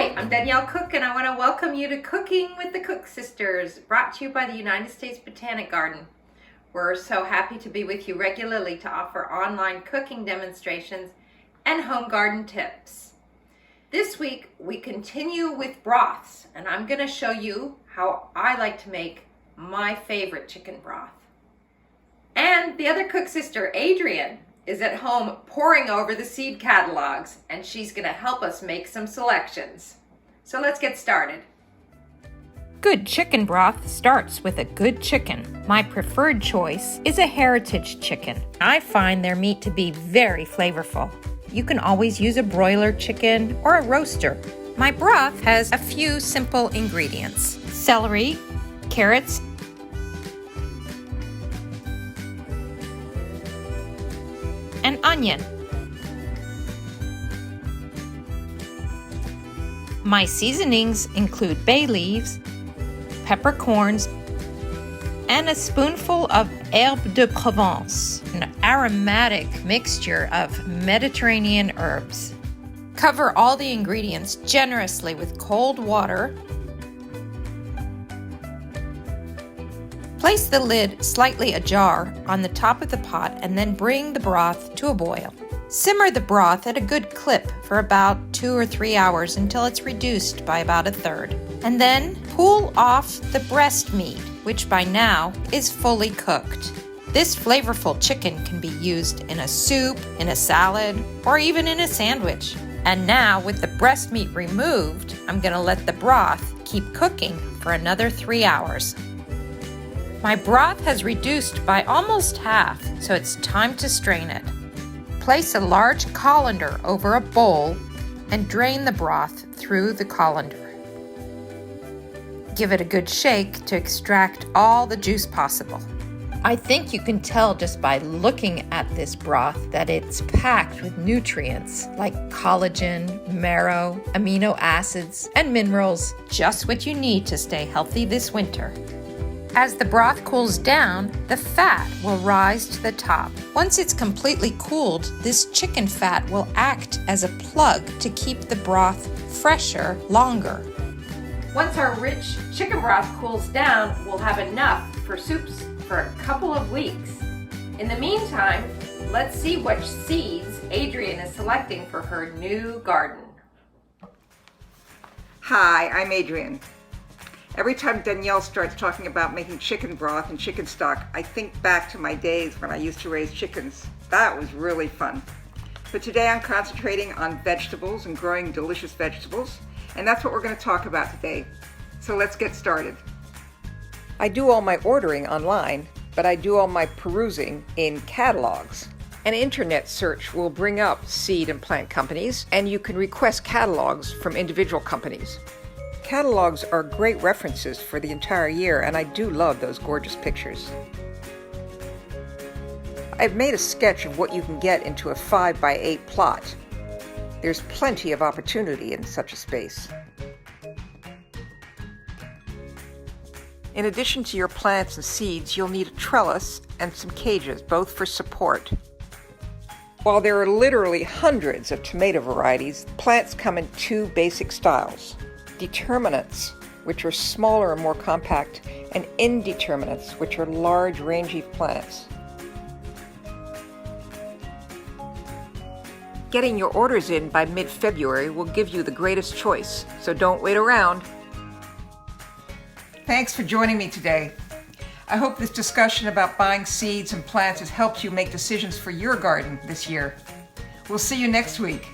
Hi, I'm Danielle Cook, and I want to welcome you to Cooking with the Cook Sisters, brought to you by the United States Botanic Garden. We're so happy to be with you regularly to offer online cooking demonstrations and home garden tips. This week, we continue with broths, and I'm going to show you how I like to make my favorite chicken broth. And the other cook sister, Adrienne, is at home poring over the seed catalogs, and she's going to help us make some selections. So let's get started. Good chicken broth starts with a good chicken. My preferred choice is a heritage chicken. I find their meat to be very flavorful. You can always use a broiler chicken or a roaster. My broth has a few simple ingredients: celery, carrots, and onion. My seasonings include bay leaves, peppercorns, and a spoonful of herbe de Provence, an aromatic mixture of Mediterranean herbs. Cover all the ingredients generously with cold water. Place the lid slightly ajar on the top of the pot and then bring the broth to a boil. Simmer the broth at a good clip for about 2 or 3 hours until it's reduced by about a third. And then pull off the breast meat, which by now is fully cooked. This flavorful chicken can be used in a soup, in a salad, or even in a sandwich. And now, with the breast meat removed, I'm going to let the broth keep cooking for another 3 hours. My broth has reduced by almost half, so it's time to strain it. Place a large colander over a bowl and drain the broth through the colander. Give it a good shake to extract all the juice possible. I think you can tell just by looking at this broth that it's packed with nutrients like collagen, marrow, amino acids, and minerals, just what you need to stay healthy this winter. As the broth cools down, the fat will rise to the top. Once it's completely cooled, this chicken fat will act as a plug to keep the broth fresher longer. Once our rich chicken broth cools down, we'll have enough for soups for a couple of weeks. In the meantime, let's see which seeds Adrienne is selecting for her new garden. Hi, I'm Adrienne. Every time Danielle starts talking about making chicken broth and chicken stock, I think back to my days when I used to raise chickens. That was really fun. But today I'm concentrating on vegetables and growing delicious vegetables, and that's what we're going to talk about today. So let's get started. I do all my ordering online, but I do all my perusing in catalogs. An internet search will bring up seed and plant companies, and you can request catalogs from individual companies. Catalogs are great references for the entire year, and I do love those gorgeous pictures. I've made a sketch of what you can get into a 5x8 plot. There's plenty of opportunity in such a space. In addition to your plants and seeds, you'll need a trellis and some cages, both for support. While there are literally hundreds of tomato varieties, plants come in 2 basic styles: determinants, which are smaller and more compact, and indeterminants, which are large, rangy plants. Getting your orders in by mid-February will give you the greatest choice, so don't wait around. Thanks for joining me today. I hope this discussion about buying seeds and plants has helped you make decisions for your garden this year. We'll see you next week.